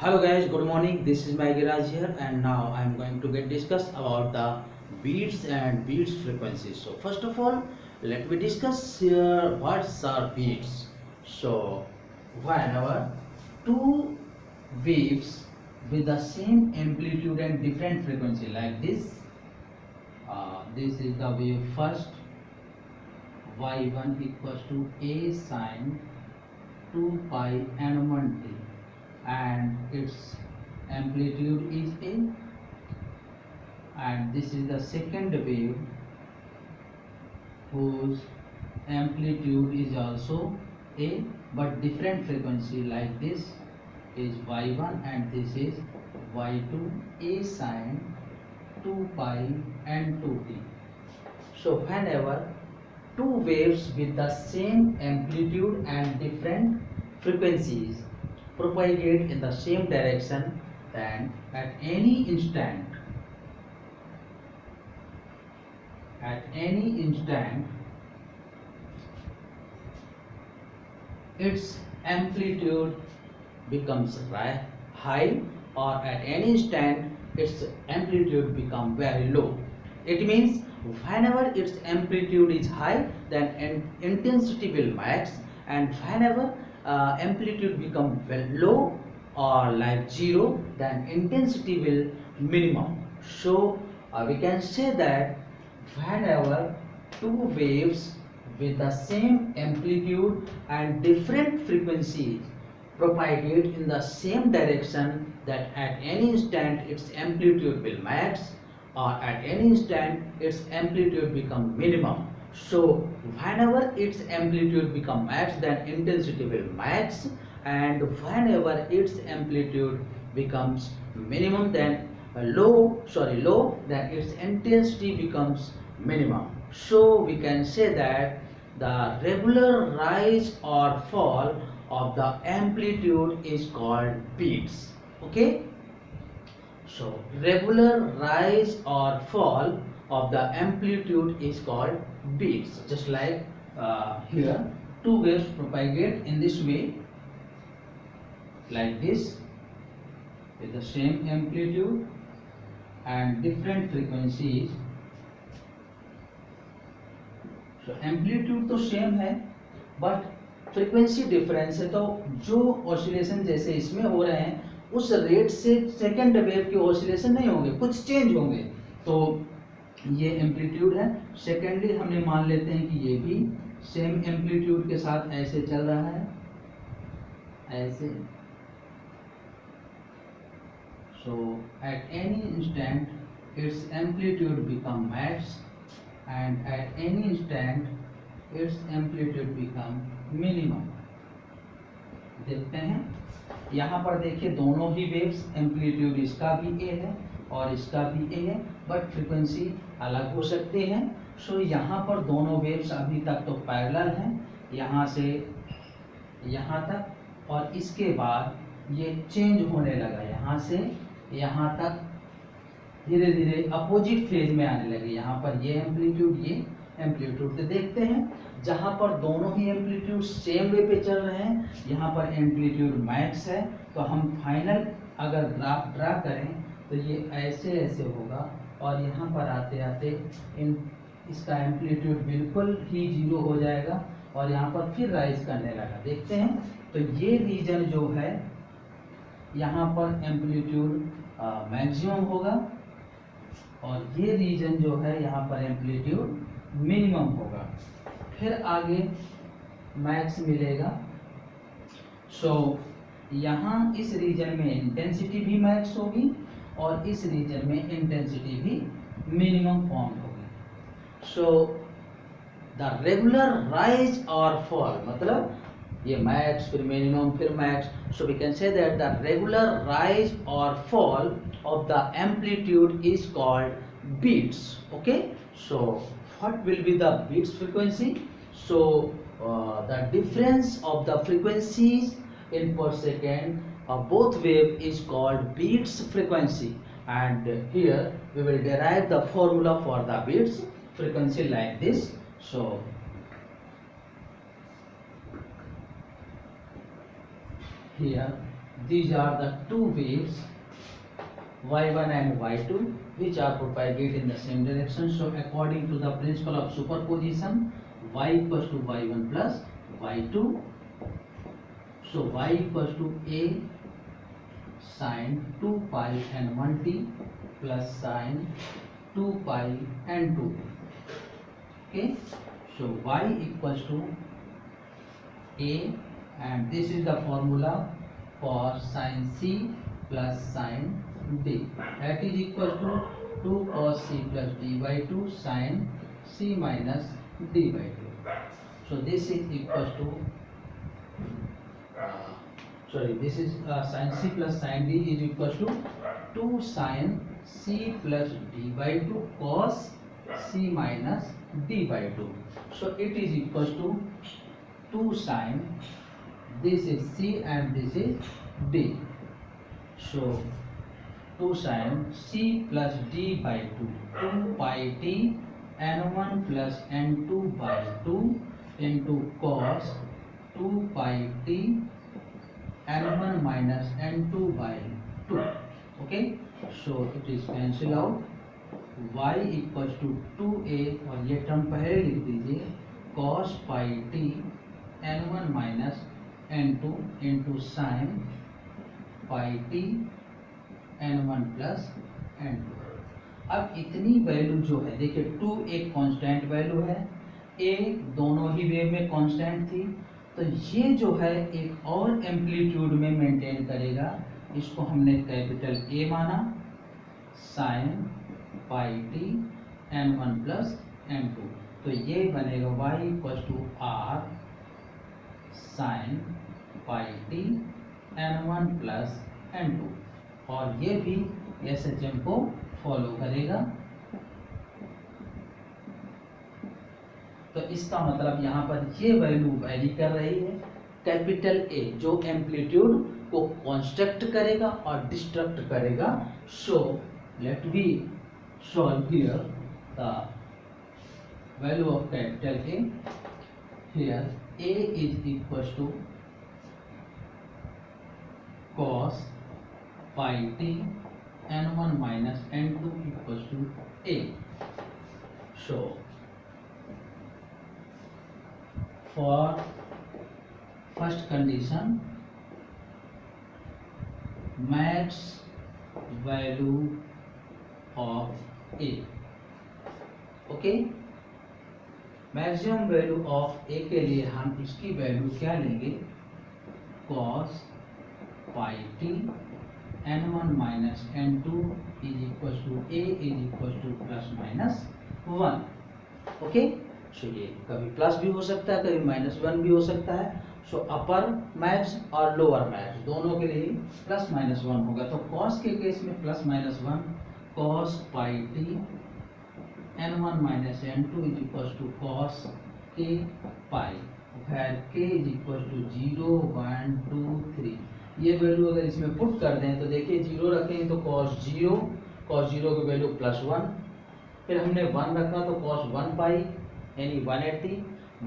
Hello guys, good morning. This is Maggie Raj here, and now I am going to get discuss about the beats and beats frequencies. So first of all, let me discuss here what are beats. So whenever two waves with the same amplitude and different frequency like this is the wave first. Y1 equals to A sine 2 pi n1 t, and its amplitude is A, and this is the second wave whose amplitude is also A but different frequency, like this is Y1 and this is Y2 A sine 2 pi n2t. So whenever two waves with the same amplitude and different frequencies propagate in the same direction, then at any instant its amplitude becomes high, or at any instant its amplitude become very low. It means whenever its amplitude is high, then intensity will max, and whenever amplitude become low or like zero, then intensity will minimum. So we can say that whenever two waves with the same amplitude and different frequencies propagate in the same direction, that at any instant its amplitude will max, or at any instant its amplitude become minimum. So whenever its amplitude become max, then intensity will max, and whenever its amplitude becomes minimum, then low, then its intensity becomes minimum. So we can say that the regular rise or fall of the amplitude is called beats. Okay, so regular rise or fall of the amplitude is called beats. Just like here, two waves propagate in this way, like this, with the same amplitude and different frequencies. So amplitude तो same है but frequency difference है, तो जो oscillation जैसे इसमें हो रहे हैं उस रेट से सेकंड वेव के ऑसिलेशन नहीं होंगे, कुछ चेंज होंगे. तो ये एम्पलीट्यूड है. सेकेंडली हमने मान लेते हैं कि ये भी सेम एम्पलीट्यूड के साथ ऐसे चल रहा है, ऐसे. So at any instant its amplitude become max, and at any instant its amplitude become minimum. देखते हैं यहाँ पर, देखिए दोनों ही वेव्स एम्पलीट्यूड इसका भी A है और इसका भी A है, बट फ्रीक्वेंसी अलग हो सकती है. सो यहाँ पर दोनों वेव्स अभी तक तो पैरेलल हैं, यहाँ से यहाँ तक, और इसके बाद ये चेंज होने लगा, यहाँ से यहाँ तक धीरे धीरे अपोजिट फेज में आने लगे. यहाँ पर ये एम्पलीट्यूड तो देखते हैं जहाँ पर दोनों ही एम्पलीट्यूड सेम वे पे चल रहे हैं, यहाँ पर एम्पलीट्यूड मैक्स है. तो हम फाइनल अगर ग्राफ ड्रा करें तो ये ऐसे ऐसे होगा, और यहाँ पर आते आते इसका एम्पलीट्यूड बिल्कुल ही जीरो हो जाएगा, और यहाँ पर फिर राइज करने लगा. देखते हैं, तो ये रीजन जो है यहाँ पर एम्पलीट्यूड मैक्सिमम होगा, और ये रीजन जो है यहाँ पर एम्पलीट्यूड मिनिमम होगा. फिर आगे मैक्स मिलेगा. सो यहाँ इस रीजन में इंटेंसिटी भी मैक्स होगी, और इस रीजन में इंटेंसिटी भी मिनिमम फॉर्म होगी. सो द रेगुलर राइज और फॉल, मतलब ये मैक्स फिर मिनिमम फिर max. So we can say that the regular rise और fall of the amplitude is called beats. Okay, so what will be the beats frequency? So the difference of the frequencies in per second of both wave is called beats frequency, and here we will derive the formula for the beats frequency like this. So here these are the two waves y1 and y2 which are propagate in the same direction. So according to the principle of superposition, y equals to y1 plus y2. So y equals to a sin 2 pi n1t plus sin 2 pi n2t. Okay, so y equals to a, and this is the formula for sin c plus sin d, that is equal to 2 cos c plus d by 2 sin c minus d by 2. So this is equals to this is sin c plus sin d is equals to 2 sin c plus d by 2 cos c minus d by 2. So it is equals to 2 sin, this is c and this is d. So 2 sin c plus d by 2, 2 pi t n1 plus n2 by 2 into cos 2 pi t n1 minus n2 by 2. Okay, so it is cancel out. y equals to 2a, और ये term पहले लिख दीजिए, cos pi t n1 minus n2 into sin pi t n1 plus n2. अब इतनी value जो है, देखिए 2 एक कांस्टेंट वैल्यू है, a दोनों ही वेव में कांस्टेंट थी, तो ये जो है एक और एम्पलीट्यूड में मेंटेन करेगा, इसको हमने कैपिटल A माना, sin pi t n1 plus n2, तो ये बनेगा y equal to r sin pi t n1 plus n2, और ये भी SHM को फॉलो करेगा। तो इसका मतलब यहाँ पर ये वैल्यू वैरी कर रही है, कैपिटल A जो एम्पलीट्यूड को कंस्ट्रक्ट करेगा और डिस्ट्रक्ट करेगा। So let be solve here the value of capital A। Here A is equal to cos pi t n1 minus n2 equals to A. So for first condition, max value of A. Okay, maximum value of A के लिए हम इसकी value क्या लेंगे, cos pi t n1 minus n2 is equals to A is equals to plus minus 1. Okay, सो ये कभी plus भी हो सकता है, कभी -1 भी हो सकता है। सो अपर मैक्स और लोअर मैक्स दोनों के लिए प्लस माइनस 1 होगा। तो कॉस के केस में plus minus 1, cos pi t n1 minus n2 is equal to cos के पाई, फिर k इज इक्वल टू 0 1 2 3। ये वैल्यू अगर इसमें पुट कर दें तो देखिए 0 रखेंगे तो cos 0 की वैल्यू +1, फिर हमने 1 रखा तो cos 1 पाई यानी 180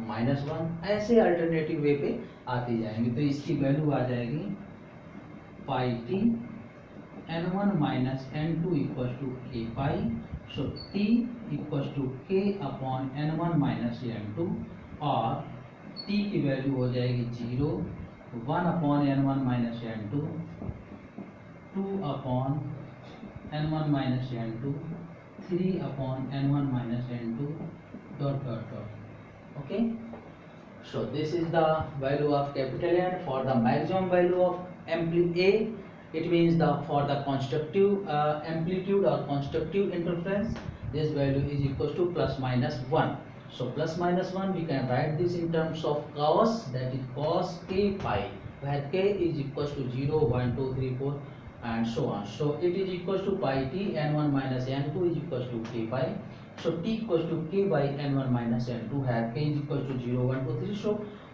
-1, ऐसे अल्टरनेटिव वे पे आती जाएंगी। तो इसकी वैल्यू आ जाएगी pi t n1 minus n2 equal to k pi. So t equal to k upon n1 minus n2, और t की वैल्यू हो जाएगी 0, 1 upon n1 minus n2, 2 upon n1 minus n2, 3 upon n1 minus n2, dot dot dot. Okay, so this is the value of capital N for the maximum value of amplitude A. It means for the constructive amplitude or constructive interference, this value is equal to plus minus 1. So plus minus 1 we can write this in terms of cos, that is cos k pi, where k is equal to 0 1 2 3 4 and so on. So it is equal to pi t n1 minus n2 is equal to k pi. So t equals to k by n1 minus n2, है k is equal to 0 1 2 3. So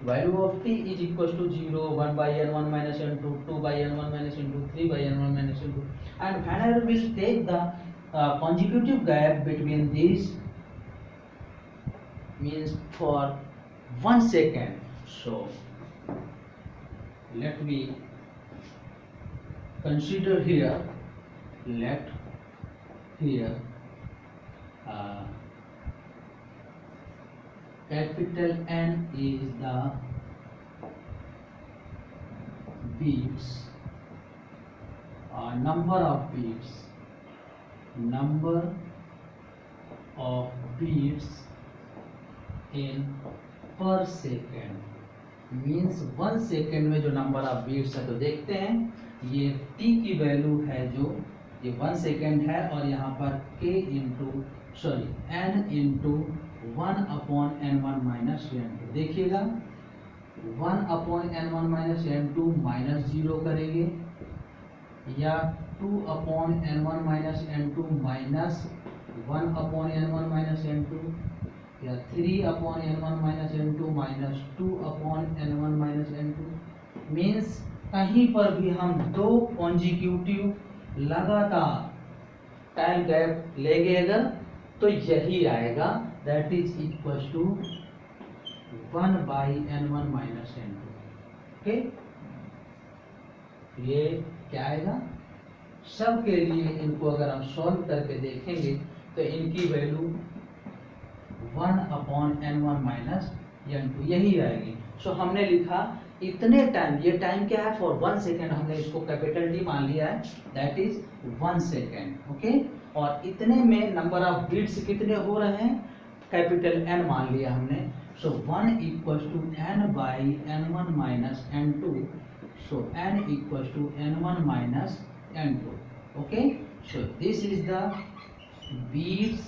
value of t is equal to 0 1 by n1 minus n2, 2 by n1 minus n2, 3 by n1 minus n2. And whenever we take the consecutive gap between these, means for 1 second. So let me consider here, let here capital N is the bits, number of bits in per second, means 1 second में जो number of beats है, तो देखते हैं ये t की value है जो ये 1 सेकेंड है, और यहाँ पर n into 1/n1 minus n2। देखिएगा 1/n1 माइनस n2 माइनस 0 करेंगे, या 2/n1 minus n2 minus 1/n1 minus n2, या 3/n1 minus n2 minus 2/n1 minus n2। Means कहीं पर भी हम दो कॉन्जिक्यूटिव लगातार टाइम गैप लेंगे अगर, तो यही आएगा, that is equal to 1/n1 minus n2। Okay, ये क्या आएगा सब के लिए। इनको अगर हम सॉल्व करके देखेंगे तो इनकी वैल्यू 1/n1 माइनस n2 यही आएगी। सो हमने लिखा इतने टाइम, ये टाइम क्या है फॉर 1 सेकेंड, हमने इसको कैपिटल डी मान लिया है, दैट इज 1 सेकेंड। ओके, और इतने में नंबर ऑफ बीट्स कितने हो रहे हैं, कैपिटल एन मान लिया हमने। So 1 equal to n/n1 minus n2, so n equal to n1 minus n2। Okay, so this is the beats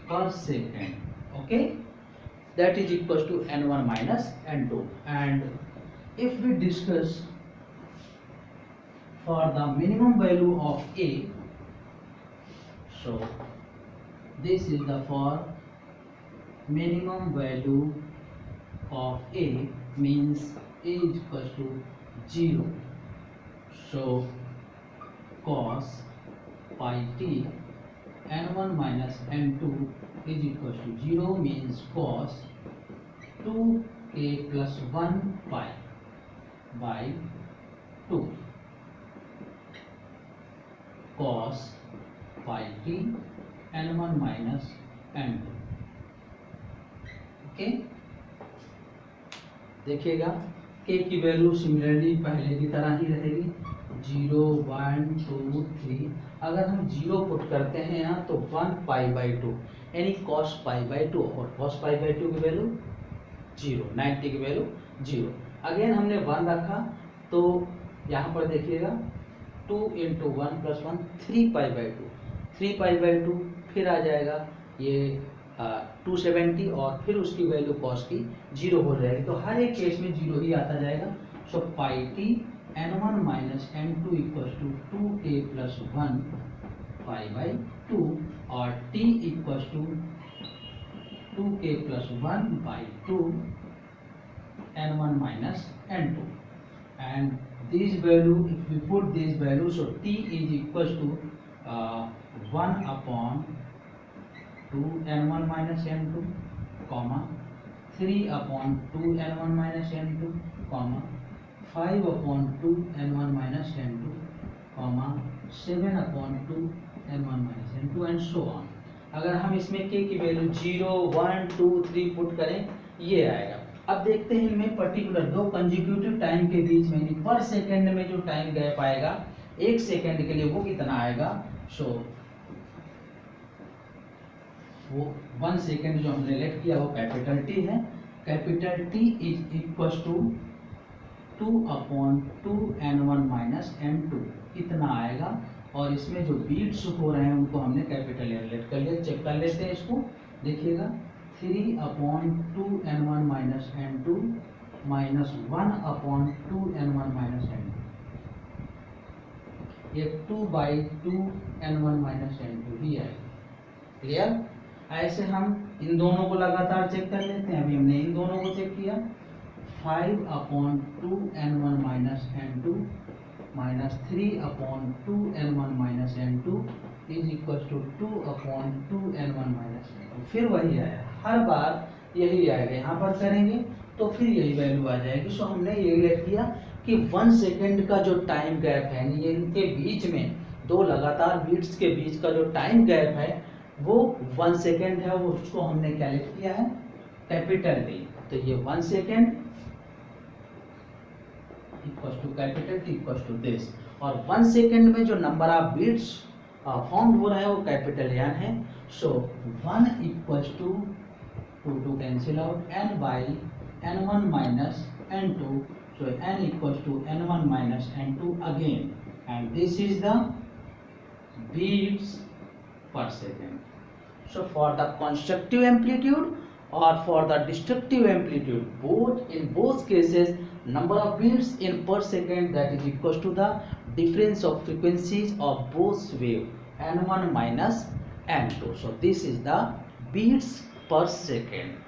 per second, okay, that is equals to n1 minus n2। and if we discuss for the minimum value of a, so this is the for minimum value of a means a is equals to 0, so cos pi t n1 minus n2 is equal to 0 means cos 2k plus 1 pi by 2 cos pi t n1 minus n2। Okay, देखिएगा k की value similarly पहले की तरह ही रहेगी, 0 1 2 3। अगर हम 0 put करते हैं यहाँ तो 1 पाई बाई 2 यानी cos पाई बाई 2, और cos पाई बाई 2 की वैल्यू 0, 90 की वैल्यू 0। अगेन हमने 1 रखा तो यहाँ पर देखिएगा 2 into 1 plus 1 3 pi by 2, 3 pi by 2 फिर आ जाएगा ये 270, और फिर उसकी वैल्यू cos की 0 हो जाएगी। तो हर एक केस में 0 ही आता जाएगा। So pi t n1 minus n2 equal to 2k plus 1 pi by 2, और t equal to 2k plus 1 by 2 n1 minus n2। and this value, if we put this value, so t is equal to 1/2 n1 minus n2, comma 3/2 n1 minus n2, comma 5/2 n1 minus n2, comma 7/2 n1 minus n2 and so on। अगर हम इसमें k की value 0 1 2 3 put करें, ये आएगा। अब देखते हैं इनमें पर्टिकुलर दो कंजिक्यूटिव टाइम के बीच में पर सेकंड में जो टाइम गैप आएगा 1 सेकंड के लिए, वो कितना आएगा। सो वो 1 सेकंड जो हमने लेट किया वो कैपिटल टी है, capital T is equal to 2/2 n1 minus n2 इतना आएगा। और इसमें जो बीट्स हो रहे हैं उनको हमने कैपिटल एन लेट कर लिया। चेक कर लेते हैं इसको, देखिएगा 3/2 n1 minus n2 minus 1/2 n1 minus n2, ये 2/2 n1 माइनस n2 ही आएगा। क्लियर? ऐसे हम इन दोनों को लगातार चेक कर लेते हैं। अभी हमने इन दोनों को चेक किया, 5/2 n1 minus n2 minus 3/2 n1 minus n2 is equal to 2/2 n1 minus n2। फिर वही आया, हर बार यही आएगा। यहाँ पर करेंगे तो फिर यही वैल्यू आ जाएगी। सो हमने ये लेट किया कि 1 सेकेंड का जो टाइम गैप है, यानी इनके बीच में दो लगातार बीट्स के बीच का जो टाइम गैप है वो 1 सेकेंड है, वो उसको हमने क्या लिख किया है, कैपिटल डी। तो ये 1 second equals to capital T equals to this, और 1 सेकेंड में जो नंबर ऑफ बीट्स फाउंड हो रहा है वो कैपिटल एन है। So 1 equals to to cancel out n by n1 minus n2, so n equals to n1 minus n2 again, and this is the beats per second. So for the constructive amplitude or for the destructive amplitude, in both cases number of beats in per second, that is equals to the difference of frequencies of both wave n1 minus n2. So this is the beats per second.